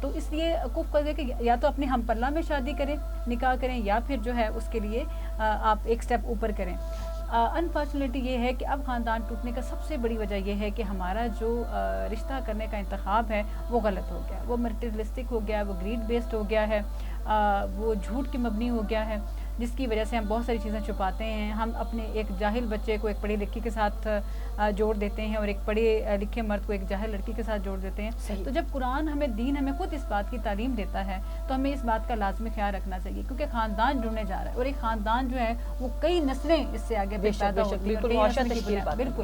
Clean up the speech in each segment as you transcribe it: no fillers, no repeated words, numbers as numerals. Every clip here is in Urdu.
تو اس لیے کوف کرے کہ یا تو اپنے ہم پلہ میں شادی کریں، نکاح کریں، یا پھر جو ہے اس کے لیے آپ ایک سٹیپ اوپر کریں. انفارچونیٹلی یہ ہے کہ اب خاندان ٹوٹنے کا سب سے بڑی وجہ یہ ہے کہ ہمارا جو رشتہ کرنے کا انتخاب ہے وہ غلط ہو گیا، وہ مٹیریلسٹک ہو گیا، وہ گریڈ بیسڈ ہو گیا ہے، وہ جھوٹ کی مبنی ہو گیا ہے، جس کی وجہ سے ہم بہت ساری چیزیں چھپاتے ہیں. ہم اپنے ایک جاہل بچے کو ایک پڑھی لکھی کے ساتھ جوڑ دیتے ہیں، اور ایک پڑھے لکھے مرد کو ایک جاہل لڑکی کے ساتھ جوڑ دیتے ہیں. تو جب قرآن ہمیں دین ہمیں خود اس بات کی تعلیم دیتا ہے تو ہمیں اس بات کا لازمی خیال رکھنا چاہیے، کیونکہ خاندان جڑنے جا رہا ہے، اور ایک خاندان جو ہے وہ کئی نسلیں اس سے آگے پیدا ہوتی ہیں. بالکل.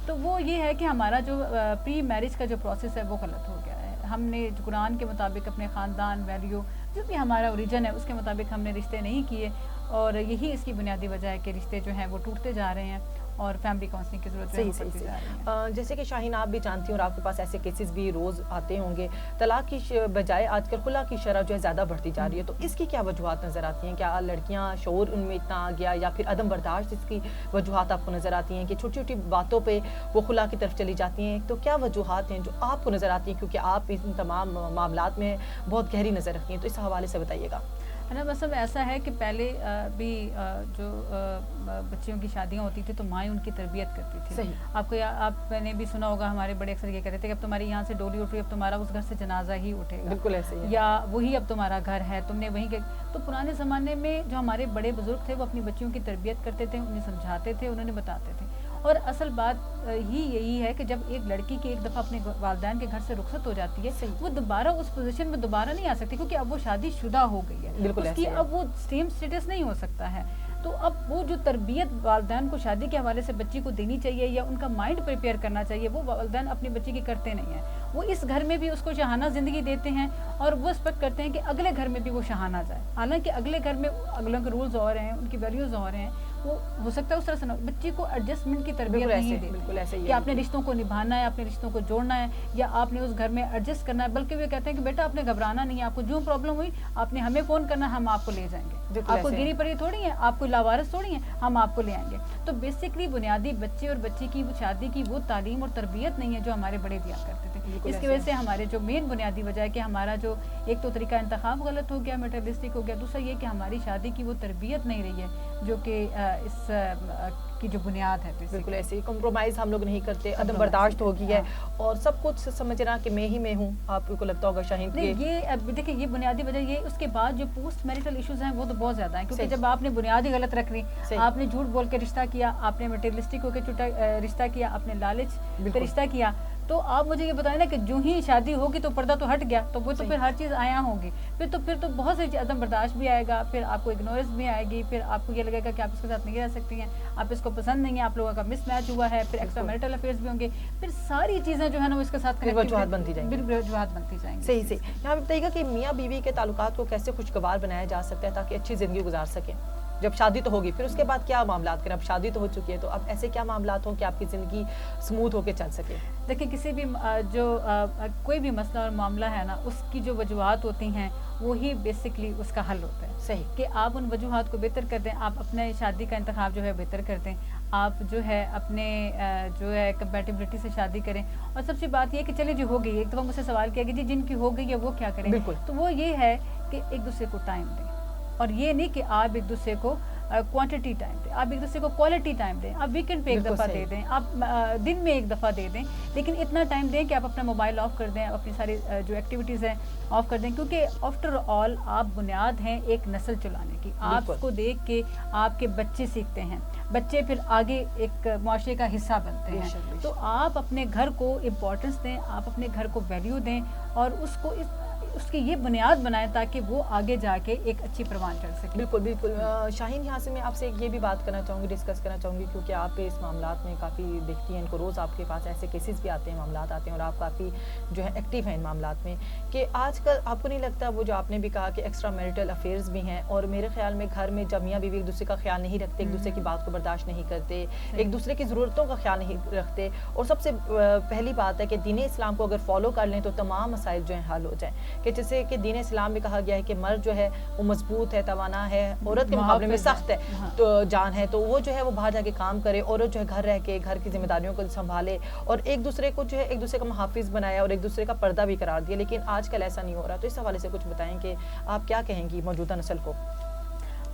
تو وہ یہ ہے کہ ہمارا جو پری میرج کا جو پروسیس ہے وہ غلط ہو گیا ہے. ہم نے قرآن کے مطابق اپنے خاندان ویلیو جو بھی ہمارا اوریجن ہے اس کے مطابق ہم نے رشتے نہیں کیے، اور یہی اس کی بنیادی وجہ ہے کہ رشتے جو ہیں وہ ٹوٹتے جا رہے ہیں اور فیملی کاؤنسلنگ کی ضرورت ہے. جیسے کہ شاہین آپ بھی جانتی ہیں اور آپ کے پاس ایسے کیسز بھی روز آتے ہوں گے، طلاق کی بجائے آج کل خلا کی شرح جو ہے زیادہ بڑھتی جا رہی ہے، تو اس کی کیا وجوہات نظر آتی ہیں؟ کیا لڑکیاں شعور ان میں اتنا آ گیا، یا پھر عدم برداشت اس کی وجوہات آپ کو نظر آتی ہیں کہ چھوٹی چھوٹی باتوں پہ وہ خلا کی طرف چلی جاتی ہیں؟ تو کیا وجوہات ہیں جو آپ کو نظر آتی ہیں، کیونکہ آپ ان تمام معاملات میں بہت گہری نظر رکھتی ہیں، تو اس حوالے سے بتائیے گا. ہے نا. بس اب ایسا ہے کہ پہلے بھی جو بچیوں کی شادیاں ہوتی تھی تو مائیں ان کی تربیت کرتی تھی. صحیح. آپ نے بھی سنا ہوگا، ہمارے بڑے اکثر یہ کہتے تھے کہ اب تمہاری یہاں سے ڈولی اٹھ رہی، اب تمہارا اس گھر سے جنازہ ہی اٹھے گا. بالکل ایسے ہی. یا وہی اب تمہارا گھر ہے، تم نے وہیں. تو پرانے زمانے میں جو ہمارے بڑے بزرگ تھے وہ اپنی بچیوں کی تربیت کرتے تھے، انہیں سمجھاتے تھے، انہوں نے بتاتے تھے. اور اصل بات ہی یہی ہے کہ جب ایک لڑکی کی ایک دفعہ اپنے والدین کے گھر سے رخصت ہو جاتی ہے، وہ دوبارہ اس پوزیشن میں دوبارہ نہیں آ سکتی، کیونکہ اب وہ شادی شدہ ہو گئی ہے، اس کی اب وہ سیم اسٹیٹس نہیں ہو سکتا ہے. تو اب وہ جو تربیت والدین کو شادی کے حوالے سے بچی کو دینی چاہیے یا ان کا مائنڈ پریپیئر کرنا چاہیے، وہ والدین اپنی بچی کی کرتے نہیں ہیں. وہ اس گھر میں بھی اس کو شاہانہ زندگی دیتے ہیں اور وہ ایکسپیکٹ کرتے ہیں کہ اگلے گھر میں بھی وہ شاہانہ جائے، حالانکہ اگلے گھر میں اگلوں کے رولز اور ہیں، ان کی ویلیوز اور ہیں. وہ ہو سکتا ہے اس طرح سے بچی کو ایڈجسٹمنٹ کی تربیت نہیں دیتے کہ آپ نے رشتوں کو نبھانا ہے، اپنے رشتوں کو جوڑنا ہے، یا آپ نے اس گھر میں ایڈجسٹ کرنا ہے. بلکہ وہ کہتے ہیں کہ بیٹا آپ نے گھبرانا نہیں ہے، آپ کو جو پرابلم ہوئی آپ نے ہمیں فون کرنا، ہم آپ کو لے جائیں گے. آپ کو گری پڑی تھوڑی ہے، آپ کو لاوارث تھوڑی ہیں، ہم آپ کو لے آئیں گے. تو بیسکلی بنیادی بچے اور بچی کی شادی کی وہ تعلیم اور تربیت نہیں ہے جو ہمارے بڑے دیا کرتے تھے. اس کی وجہ سے ہمارے جو مین بنیادی وجہ ہے کہ ہمارا جو ایک تو طریقہ انتخاب غلط ہو گیا، میٹریلسٹک ہو گیا. دوسرا یہ کہ ہماری شادی کی وہ تربیت نہیں رہی ہے جو کہ اس کی جو بنیاد ہے. بالکل ایسے ہی کمپرومائز ہم لوگ نہیں کرتے، عدم برداشت ہو گئی ہے اور سب کچھ سمجھنا کہ میں ہی میں ہوں. آپ کو لگتا ہوگا شاہین یہ دیکھیں یہ بنیادی وجہ یہ. اس کے بعد جو پوسٹ میرٹل ایشوز ہیں وہ تو بہت زیادہ ہیں، کیونکہ جب آپ نے بنیاد ہی غلط رکھ لی، آپ نے جھوٹ بول کے رشتہ کیا، آپ نے میٹریلسٹک ہو کے رشتہ کیا، آپ نے لالچ پہ رشتہ کیا، تو آپ مجھے یہ بتائیں نا کہ جو ہی شادی ہوگی تو پردہ تو ہٹ گیا، تو وہ تو پھر ہر چیز آیا ہوگی، پھر تو بہت سی عدم برداشت بھی آئے گا، پھر آپ کو اگنورنس بھی آئے گی، پھر آپ کو یہ لگے گا کہ آپ اس کے ساتھ نہیں رہ سکتی ہیں، آپ اس کو پسند نہیں ہے، آپ لوگوں کا مس میچ ہوا ہے، پھر ایکسٹرا میرٹل افیئرز بھی ہوں گے، پھر ساری چیزیں جو ہے نا وہ اس کے ساتھ وجوہات بنتی جائیں گی. وجوہات بنتی جائیں گی. صحیح. یہاں پہ بتائیے گا کہ میاں بیوی کے تعلقات کو کیسے خوشگوار بنایا جا سکتا ہے تاکہ اچھی زندگی گزار سکیں؟ جب شادی تو ہوگی، پھر اس کے بعد کیا معاملات کریں؟ اب شادی تو ہو چکی ہے، تو اب ایسے کیا معاملات ہوں کہ آپ کی زندگی سموتھ ہو کے چل سکے؟ دیکھیں کسی بھی جو کوئی بھی مسئلہ اور معاملہ ہے نا، اس کی جو وجوہات ہوتی ہیں وہی بیسکلی اس کا حل ہوتا ہے. صحیح. کہ آپ ان وجوہات کو بہتر کر دیں، آپ اپنے شادی کا انتخاب جو ہے بہتر کر دیں، آپ جو ہے اپنے جو ہے کمپیٹیبلٹی سے شادی کریں. اور سب سے بات یہ ہے کہ چلے جو ہو گئی، ایک دفعہ مجھ سے سوال کیا کہ جی جن کی ہو گئی ہے وہ کیا کریں؟ تو وہ یہ ہے کہ ایک دوسرے کو ٹائم دیں، اور یہ نہیں کہ آپ ایک دوسرے کو کوانٹٹی ٹائم دیں، آپ ایک دوسرے کو کوالٹی ٹائم دیں. آپ ویکنڈ پہ ایک دفعہ دے دیں، آپ دن میں ایک دفعہ دے دیں، لیکن اتنا ٹائم دیں کہ آپ اپنا موبائل آف کر دیں، اپنی ساری جو ایکٹیویٹیز ہیں آف کر دیں. کیونکہ آفٹر آل آپ بنیاد ہیں ایک نسل چلانے کی. آپ کو دیکھ کے آپ کے بچے سیکھتے ہیں، بچے پھر آگے ایک معاشرے کا حصہ بنتے ہیں. تو آپ اپنے گھر کو امپورٹنس دیں، آپ اپنے گھر کو ویلیو دیں، اور اس کی یہ بنیاد بنائیں تاکہ وہ آگے جا کے ایک اچھی پروان چڑھ سکے. بالکل. شاہین یہاں سے میں آپ سے یہ بھی بات کرنا چاہوں گی، ڈسکس کرنا چاہوں گی، کیونکہ آپ اس معاملات میں کافی دیکھتی ہیں، ان کو روز آپ کے پاس ایسے کیسز بھی آتے ہیں، معاملات آتے ہیں، اور آپ کافی جو ہے ایکٹیو ہیں ان معاملات میں، کہ آج کل آپ کو نہیں لگتا وہ جو آپ نے بھی کہا کہ ایکسٹرا میرٹل افیئرز بھی ہیں، اور میرے خیال میں گھر میں جب میاں بیوی ایک دوسرے کا خیال نہیں رکھتے، ایک دوسرے کی بات کو برداشت نہیں کرتے، ایک دوسرے کی ضرورتوں کا خیال نہیں رکھتے، اور سب سے پہلی بات ہے کہ دین اسلام کو اگر فالو کر لیں تو تمام مسائل جو ہیں حل ہو جائیں. کہ جیسے کہ دین اسلام میں کہا گیا ہے کہ مرد جو ہے وہ مضبوط ہے، توانا ہے، عورت کے مقابلے میں سخت ہے تو جان ہے، تو وہ جو ہے وہ باہر جا کے کام کرے، عورت جو ہے گھر رہ کے گھر کی ذمہ داریوں کو سنبھالے اور ایک دوسرے کو جو ہے ایک دوسرے کا محافظ بنایا اور ایک دوسرے کا پردہ بھی قرار دیا. لیکن آج کل ایسا نہیں ہو رہا. تو اس حوالے سے کچھ بتائیں کہ آپ کیا کہیں گی موجودہ نسل کو؟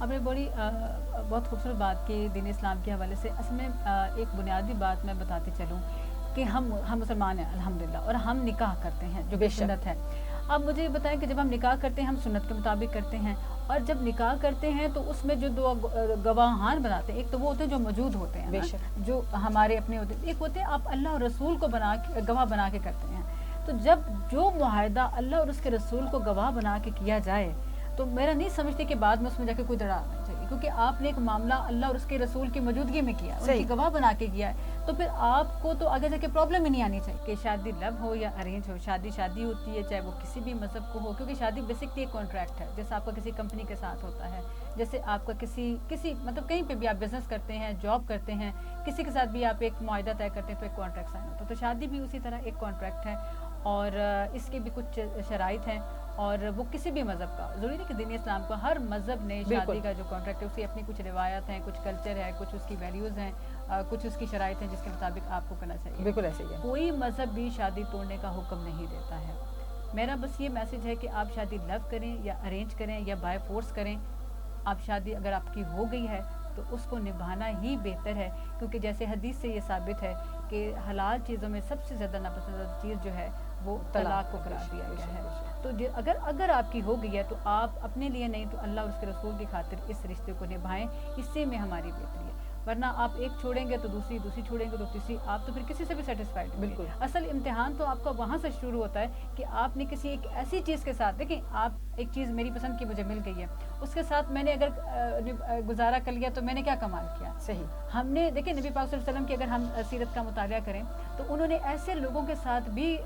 آپ نے بہت خوبصورت بات کی دین اسلام کے حوالے سے. اصل میں ایک بنیادی بات میں بتاتی چلوں کہ ہم مسلمان ہیں الحمدللہ، اور ہم نکاح کرتے ہیں جو کہ سنت ہے. اب مجھے بتائیں کہ جب ہم نکاح کرتے ہیں ہم سنت کے مطابق کرتے ہیں، اور جب نکاح کرتے ہیں تو اس میں جو دو گواہان بناتے ہیں، ایک تو وہ ہوتے ہیں جو موجود ہوتے ہیں جو ہمارے اپنے ہوتے ہیں، ایک ہوتے ہیں آپ اللہ اور رسول کو گواہ بنا کے کرتے ہیں. تو جب جو معاہدہ اللہ اور اس کے رسول کو گواہ بنا کے کیا جائے تو میرا نہیں سمجھتی کہ بعد میں اس میں جا کے کوئی دراڑ نہیں چاہیے، کیونکہ آپ نے ایک معاملہ اللہ اور اس کے رسول کی موجودگی میں کیا، ان کی گواہ بنا کے کیا ہے، تو پھر آپ کو تو آگے جا کے پرابلم ہی نہیں آنی چاہیے. کہ شادی لو ہو یا ارینج ہو، شادی ہوتی ہے چاہے وہ کسی بھی مذہب کو ہو، کیونکہ شادی بیسکلی ایک کانٹریکٹ ہے. جیسے آپ کا کسی کمپنی کے ساتھ ہوتا ہے، جیسے آپ کا کسی مطلب کہیں پہ بھی آپ بزنس کرتے ہیں، جاب کرتے ہیں، کسی کے ساتھ بھی آپ ایک معاہدہ طے کرتے ہیں تو ایک کانٹریکٹ سائن ہوتا ہے. تو شادی بھی اسی طرح ایک کانٹریکٹ ہے، اور اس کے بھی کچھ شرائط ہیں، اور وہ کسی بھی مذہب کا، ضروری نہیں کہ دین اسلام کو، ہر مذہب نے شادی کا جو کانٹریکٹ ہے اس کی اپنی کچھ روایات ہیں، کچھ کلچر ہے، کچھ اس کی ویلیوز ہیں، کچھ اس کی شرائط ہیں جس کے مطابق آپ کو کرنا چاہیے. بالکل ایسے ہی ہے. کوئی مذہب بھی شادی توڑنے کا حکم نہیں دیتا ہے. میرا بس یہ میسج ہے کہ آپ شادی لو کریں یا ارینج کریں یا بائی فورس کریں، آپ شادی اگر آپ کی ہو گئی ہے تو اس کو نبھانا ہی بہتر ہے، کیونکہ جیسے حدیث سے یہ ثابت ہے کہ حلال چیزوں میں سب سے زیادہ ناپسندیدہ چیز جو ہے وہ طلاق کو قرار دیا گیا ہے. تو اگر آپ کی ہو گئی ہے تو آپ اپنے لیے نہیں تو اللہ اور اس کے رسول کی خاطر اس رشتے کو نبھائیں، اس سے میں ہماری بہتری ہے. ورنہ آپ ایک چھوڑیں گے تو دوسری چھوڑیں گے تو تیسری، آپ تو پھر کسی سے بھی سیٹسفائڈ نہیں. بالکل اصل امتحان تو آپ کا وہاں سے شروع ہوتا ہے کہ آپ نے کسی ایک ایسی چیز کے ساتھ، دیکھیں آپ ایک چیز میری پسند کی مجھے مل گئی ہے، اس کے ساتھ میں نے اگر گزارا کر لیا تو میں نے کیا کمال کیا. صحیح ہم نے دیکھیں نبی پاک صلی اللہ علیہ وسلم کی اگر ہم سیرت کا مطالعہ کریں تو انہوں نے ایسے لوگوں کے ساتھ بھی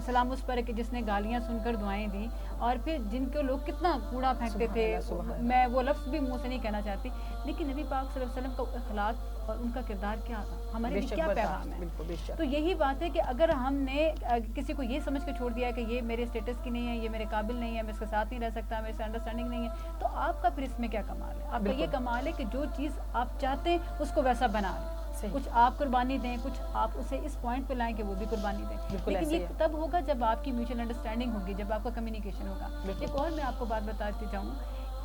سلام اس پر کہ جس نے گالیاں سن کر دعائیں دی، اور پھر جن کو لوگ کتنا کوڑا پھینکتے تھے، میں وہ لفظ بھی منہ سے نہیں کہنا چاہتی، لیکن نبی پاک صلی اللہ علیہ وسلم کا اخلاق اور ان کا کردار کیا تھا، ہمارے لیے کیا پیغام ہے. تو یہی بات ہے کہ اگر ہم نے کسی کو یہ سمجھ کے چھوڑ دیا ہے کہ یہ میرے اسٹیٹس کی نہیں ہے، یہ میرے قابل نہیں ہے، میں اس کے ساتھ نہیں رہ سکتا، میرے سے انڈرسٹینڈنگ نہیں ہے، تو آپ کا پھر اس میں کیا کمال ہے. آپ کا یہ کمال ہے کہ جو چیز آپ چاہتے ہیں اس کو ویسا بنا لیں، کچھ آپ قربانی دیں، کچھ آپ اسے اس پوائنٹ پہ لائیں کہ وہ بھی قربانی دیں. لیکن یہ تب ہوگا جب آپ کی میوچل انڈرسٹینڈنگ ہوگی، جب آپ کا کمیونیکیشن ہوگا. ایک اور میں آپ کو بات بتاتی جاؤں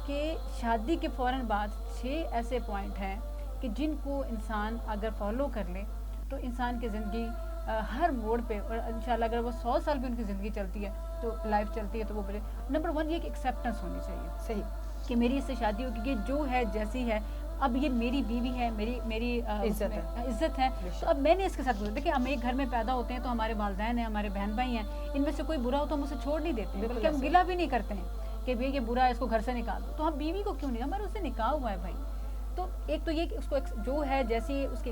کہ شادی کے فوراً بعد 6 ایسے پوائنٹ ہیں کہ جن کو انسان اگر فالو کر لے تو انسان کی زندگی ہر موڑ پہ، اور انشاءاللہ اگر وہ 100 سال بھی ان کی زندگی چلتی ہے تو لائف چلتی ہے تو وہ بڑے. نمبر 1 یہ کہ ایکسیپٹنس ہونی چاہیے. صحیح کہ میری اس سے شادی ہوگی، کہ جو ہے جیسی ہے، اب یہ میری بیوی ہے، میری عزت ہے، تو اب میں نے اس کے ساتھ گزارا. دیکھیں ہم ایک گھر میں پیدا ہوتے ہیں تو ہمارے والدین ہیں، ہمارے بہن بھائی ہیں، ان میں سے کوئی برا ہو تو ہم اسے چھوڑ نہیں دیتے، بلکہ ہم گلہ بھی نہیں کرتے ہیں کہ بھئی یہ برا ہے اس کو گھر سے نکال دو. تو ہم بیوی کو کیوں نہیں، ہمارا اس سے نکاح ہوا ہے بھائی. تو ایک تو یہ کہ اس کو جو ہے جیسی اس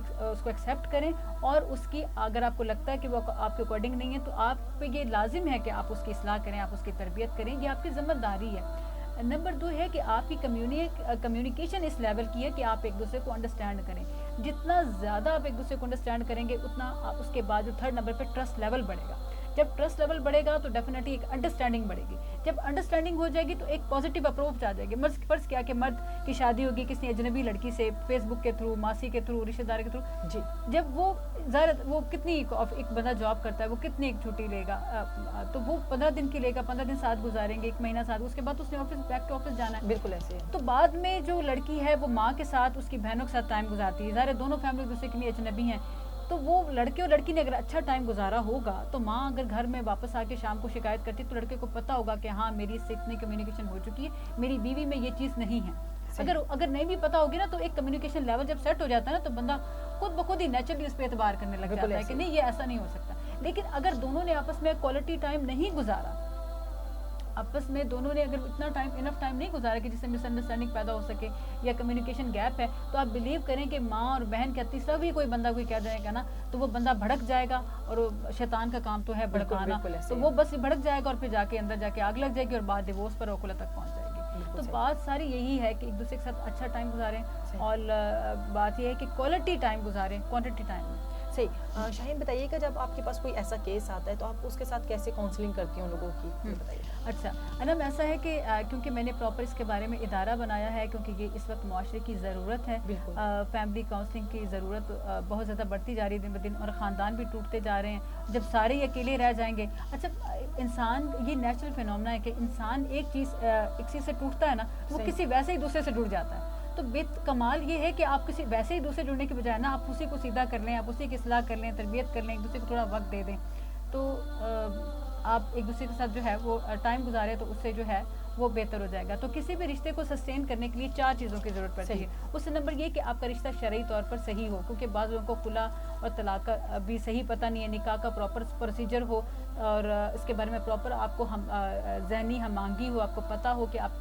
کو ایکسیپٹ کریں، اور اس کی اگر آپ کو لگتا ہے کہ وہ آپ کے اکارڈنگ نہیں ہے تو آپ پہ یہ لازم ہے کہ آپ اس کی اصلاح کریں، آپ اس کی تربیت کریں، یہ آپ کی ذمہ داری ہے. نمبر 2 ہے کہ آپ کی کمیونیکیشن اس لیول کی ہے کہ آپ ایک دوسرے کو انڈرسٹینڈ کریں. جتنا زیادہ آپ ایک دوسرے کو انڈرسٹینڈ کریں گے اتنا اس کے بعد جو 3rd نمبر پہ ٹرسٹ لیول بڑھے گا. جب ٹرسٹ لیول بڑھے گا تو ڈیفینیٹلی ایک انڈرسٹینڈنگ بڑھے گی. جب انڈرسٹینڈنگ ہو جائے گی تو ایک پازیٹیو اپروچ آ جائے گی. فرض کیا کہ مرد کی شادی ہوگی کسی اجنبی لڑکی سے، فیس بک کے تھرو، ماسی کے تھرو، رشتہ دار کے تھرو، جی جب وہ وہ کتنی ایک بندہ جاب کرتا ہے وہ کتنی ایک چھٹی لے گا، تو وہ 15 دن کی لے گا، 15 دن ساتھ گزاریں گے، 1 مہینہ ساتھ، اس کے بعد اس نے بیک ٹو آفس جانا ہے. بالکل ایسے ہے. تو بعد میں جو لڑکی ہے وہ ماں کے ساتھ، اس کی بہنوں کے ساتھ ٹائم گزارتی ہے، ظاہر دونوں فیملی ایک دوسرے کے لیے اجنبی ہیں، تو وہ لڑکے اور لڑکی نے اگر اچھا ٹائم گزارا ہوگا تو ماں اگر گھر میں واپس آ کے شام کو شکایت کرتی تو لڑکے کو پتہ ہوگا کہ ہاں میری اس سے اتنی کمیونیکیشن ہو چکی ہے، میری بیوی میں یہ چیز نہیں ہے. اگر نہیں بھی پتہ ہوگی نا تو ایک کمیونیکیشن لیول جب سیٹ ہو جاتا ہے نا تو بندہ خود بخود ہی نیچرلی اس پہ اعتبار کرنے لگ جاتا ہے کہ نہیں یہ ایسا نہیں ہو سکتا. لیکن اگر دونوں نے آپس میں کوالٹی ٹائم نہیں گزارا، آپس میں دونوں نے اگر اتنا انف ٹائم نہیں گزارا کہ جس سے مس انڈرسٹینڈنگ پیدا ہو سکے یا کمیونیکیشن گیپ ہے، تو آپ بلیو کریں کہ ماں اور بہن کا تیسرا بھی کوئی بندہ کوئی کہہ دے گا نا تو وہ بندہ بھڑک جائے گا، اور شیطان کا کام تو ہے بھڑکانا، تو وہ بس بھڑک جائے گا اور پھر جا کے اندر جا کے آگ لگ جائے گی اور بعد ڈیورس پر عقوبت تک پہنچ جائے گی. تو بات ساری یہی ہے کہ ایک دوسرے کے ساتھ اچھا ٹائم گزاریں، اور بات یہ ہے کہ کوالٹی ٹائم گزاریں، کوانٹٹی ٹائم. صحیح. شاہین بتائیے کہ جب آپ کے پاس کوئی ایسا کیس آتا ہے تو آپ اس کے ساتھ کیسے کاؤنسلنگ کرتی ہیں ان لوگوں کی, بتائیے. اچھا انم, ایسا ہے کہ کیونکہ میں نے پراپر اس کے بارے میں ادارہ بنایا ہے, کیونکہ یہ اس وقت معاشرے کی ضرورت ہے, فیملی کاؤنسلنگ کی ضرورت بہت زیادہ بڑھتی جا رہی ہے دن بدن, اور خاندان بھی ٹوٹتے جا رہے ہیں جب سارے ہی اکیلے رہ جائیں گے. اچھا انسان, یہ نیچرل فینومنا ہے کہ انسان ایک چیز سے ٹوٹتا ہے نا, وہ کسی ویسے ہی دوسرے سے جڑ جاتا ہے. تو کمال یہ ہے کہ آپ کسی ویسے ہی دوسرے جڑنے کے بجائے نا آپ اسی کو سیدھا کر لیں, آپ اسی کی اصلاح کر لیں, تربیت کر لیں, ایک دوسرے کو تھوڑا وقت دے دیں, تو آپ ایک دوسرے کے ساتھ جو ہے وہ ٹائم گزارے تو اس سے جو ہے وہ بہتر ہو جائے گا. تو کسی بھی رشتے کو سسٹین کرنے کے لیے 4 چیزوں کی ضرورت پڑتی ہے. اس سے نمبر یہ کہ آپ کا رشتہ شرعی طور پر صحیح ہو, کیونکہ بعض لوگوں کو خلا اور طلاق کا بھی صحیح پتہ نہیں ہے, نکاح کا پراپر پروسیجر ہو اور اس کے بارے میں پراپر آپ کو ذہنی ہم آہنگی ہو, آپ کو پتہ ہو کہ آپ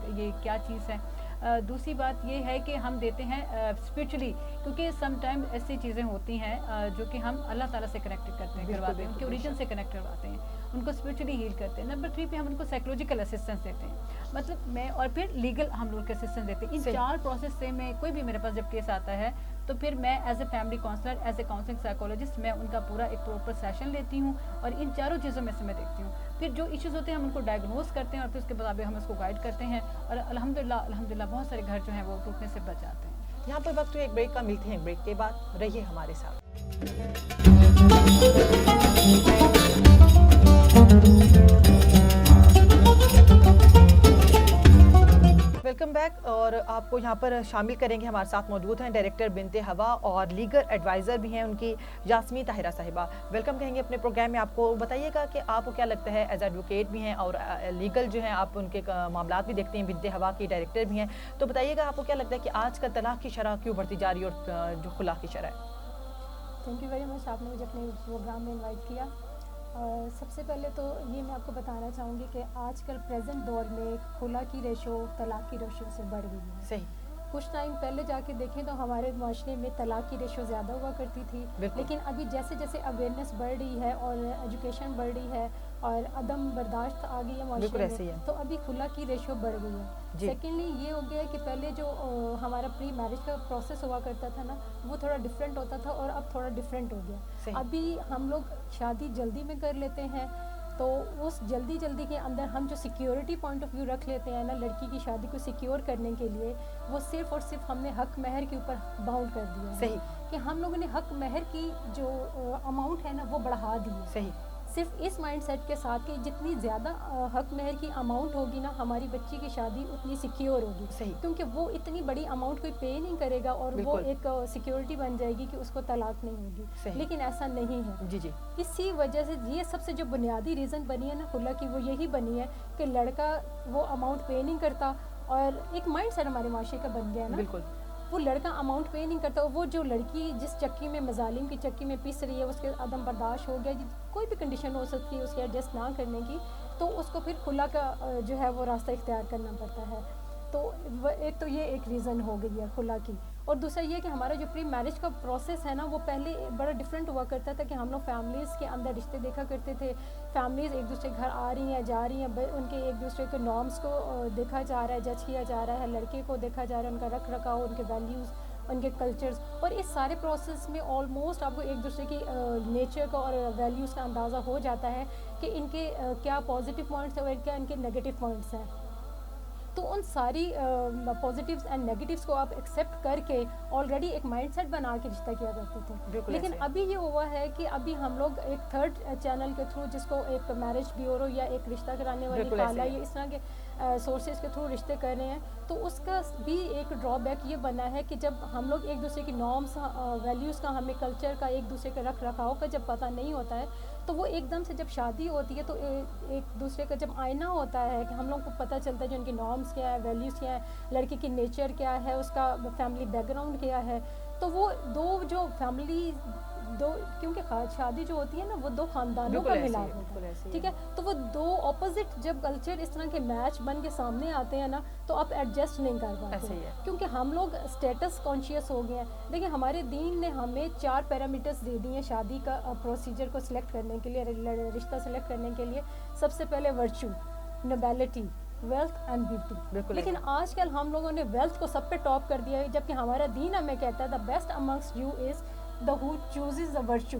یہ کیا چیز ہے. دوسری بات یہ ہے کہ ہم دیتے ہیں اسپرچولی, کیونکہ سم ٹائم ایسی چیزیں ہوتی ہیں جو کہ ہم اللہ تعالیٰ سے کنیکٹ کرتے ہیں, کرواتے ہیں, ان کے اوریجن سے کنیکٹ کرواتے ہیں, ان کو اسپرچولی ہیل کرتے ہیں. نمبر 3 پہ ہم ان کو سائیکولوجیکل اسسٹنس دیتے ہیں, مطلب میں, اور پھر لیگل ہم لوگ کے اسسٹنس دیتے ہیں. ان 4 پروسیس سے میں کوئی بھی میرے پاس جب کیس آتا ہے تو پھر میں as a family counsellor, as a counselling psychologist, میں ان کا پورا ایک پراپر سیشن لیتی ہوں اور ان 4 چیزوں میں سے میں دیکھتی ہوں. پھر جو ایشوز ہوتے ہیں ہم ان کو ڈائگنوز کرتے ہیں اور پھر اس کے بعد ہم اس کو گائیڈ کرتے ہیں, اور الحمدللہ بہت سارے گھر جو ہیں وہ ٹوٹنے سے بچ جاتے ہیں. یہاں پر وقت ایک بریک کا ملتے ہیں, بریک کے بعد رہیے ہمارے ساتھ. Welcome back. اور آپ کو یہاں پر شامل کریں گے, ہمارے ساتھ موجود ہیں ڈائریکٹر بنت ہوا اور لیگل ایڈوائزر بھی ہیں ان کی یاسمین طاہرہ صاحبہ. ویلکم کہیں گے اپنے پروگرام میں. آپ کو بتائیے گا کہ آپ کو کیا لگتا ہے, ایز ایڈوکیٹ بھی ہیں اور لیگل جو ہیں آپ ان کے معاملات بھی دیکھتے ہیں, بنت ہوا کی ڈائریکٹر بھی ہیں, تو بتائیے گا آپ کو کیا لگتا ہے کہ آج کل طلاق کی شرح کیوں بڑھتی جا رہی ہے اور جو خلا کی شرح ہے. تھینک یو ویری مچ, آپ نے مجھے اپنے پروگرام میں انوائٹ کیا. سب سے پہلے تو یہ میں آپ کو بتانا چاہوں گی کہ آج کل پریزنٹ دور میں خلا کی ریشو طلاق کی ریشو سے بڑھ گئی ہے. صحیح. کچھ ٹائم پہلے جا کے دیکھیں تو ہمارے معاشرے میں طلاق کی ریشو زیادہ ہوا کرتی تھی, لیکن ابھی جیسے جیسے اویئرنیس بڑھ رہی ہے اور ایجوکیشن بڑھ رہی ہے اور عدم برداشت آ گئی ہے معاشرے میں, تو ابھی خلا کی ریشو بڑھ گئی ہے. سیکنڈلی یہ ہو گیا ہے کہ پہلے جو ہمارا پری میرج کا پروسیس ہوا کرتا تھا نا, وہ تھوڑا ڈفرینٹ ہوتا تھا اور اب تھوڑا ڈفرینٹ ہو گیا. ابھی ہم لوگ شادی جلدی میں کر لیتے ہیں, تو اس جلدی کے اندر ہم جو سیکیورٹی پوائنٹ آف ویو رکھ لیتے ہیں نا لڑکی کی شادی کو سیکیور کرنے کے لیے, وہ صرف اور صرف ہم نے حق مہر کے اوپر باؤنڈ کر دیا ہے. صحیح. کہ ہم لوگوں نے حق مہر کی جو اماؤنٹ ہے نا وہ بڑھا دی ہے. صحیح. صرف اس مائنڈ سیٹ کے ساتھ کہ جتنی زیادہ حق مہر کی اماؤنٹ ہوگی نا, ہماری بچی کی شادی اتنی سیکیور ہوگی. صحیح. کیونکہ وہ اتنی بڑی اماؤنٹ کوئی پے نہیں کرے گا اور وہ ایک سیکیورٹی بن جائے گی کہ اس کو طلاق نہیں ہوگی. لیکن ایسا نہیں ہے. جی. اسی وجہ سے یہ سب سے جو بنیادی ریزن بنی ہے نا خلا کی, وہ یہی بنی ہے کہ لڑکا وہ اماؤنٹ پے نہیں کرتا, اور ایک مائنڈ سیٹ ہمارے معاشرے کا بن گیا ہے نا. بالکل. وہ لڑکا اماؤنٹ پے نہیں کرتا, وہ جو لڑکی جس چکی میں مظالم کی چکی میں پس رہی ہے, اس کے عدم برداشت ہو گیا, کوئی بھی کنڈیشن ہو سکتی ہے اس کے ایڈجسٹ نہ کرنے کی, تو اس کو پھر خلا کا جو ہے وہ راستہ اختیار کرنا پڑتا ہے. تو ایک تو یہ ایک ریزن ہو گئی ہے خلا کی. اور دوسرا یہ کہ ہمارا جو پری میرج کا پروسیس ہے نا, وہ پہلے بڑا ڈفرینٹ ہوا کرتا تھا کہ ہم لوگ فیملیز کے اندر رشتے دیکھا کرتے تھے. فیملیز ایک دوسرے گھر آ رہی ہیں جا رہی ہیں, ان کے ایک دوسرے کے نارمس کو دیکھا جا رہا ہے, جج کیا جا رہا ہے, لڑکے کو دیکھا جا رہا ہے, ان کا رکھ رکھاؤ, ان کے ویلیوز, ان کے کلچرز. اور اس سارے پروسیس میں آلموسٹ آپ کو ایک دوسرے کی نیچر کا اور ویلیوز کا اندازہ ہو جاتا ہے کہ ان کے کیا پازیٹیو پوائنٹس ہیں اور کیا ان کے نگیٹیو پوائنٹس ہیں. تو ان ساری پازیٹیوز اینڈ نیگیٹیوز کو آپ ایکسیپٹ کر کے آلریڈی ایک مائنڈ سیٹ بنا کے رشتہ کیا کرتے تھے. لیکن ابھی یہ ہوا ہے کہ ابھی ہم لوگ ایک تھرڈ چینل کے تھرو, جس کو ایک میرج بیورو یا ایک رشتہ کرانے والی خالہ یا اس طرح کے سورسز کے تھرو رشتے کر رہے ہیں, تو اس کا بھی ایک ڈرا بیک یہ بنا ہے کہ جب ہم لوگ ایک دوسرے کی نارمس, ویلیوز کا, ہمیں کلچر کا, ایک دوسرے کے رکھ رکھاؤ کا جب پتہ نہیں ہوتا ہے, تو وہ ایک دم سے جب شادی ہوتی ہے تو ایک دوسرے کا جب آئینہ ہوتا ہے کہ ہم لوگوں کو پتہ چلتا ہے جو ان کی نارمس کیا ہے, ویلیوز کیا ہے, لڑکی کی نیچر کیا ہے, اس کا فیملی بیک گراؤنڈ کیا ہے. تو وہ دو فیملی, کیونکہ شادی جو ہوتی ہے نا وہ 2 خاندانوں کا ملاپ ہوتا ہے, ٹھیک ہے. تو وہ 2 اپوزٹ جب کلچر اس طرح کے میچ بن کے سامنے آتے ہیں نا, تو آپ ایڈجسٹ نہیں کر پاتے, کیونکہ ہم لوگ اسٹیٹس کانشیس ہو گئے ہیں. دیکھیں ہمارے دین نے ہمیں 4 پیرامیٹرز دے دیے ہیں شادی کا پروسیجر کو سلیکٹ کرنے کے لیے, رشتہ سلیکٹ کرنے کے لیے. سب سے پہلے ورچو, نوبیلٹی, ویلتھ اینڈ بیوٹی. لیکن آج کل ہم لوگوں نے ویلتھ کو سب پہ ٹاپ کر دیا ہے, جبکہ ہمارا دین ہمیں کہتا ہے the best amongst you is the who chooses the virtue.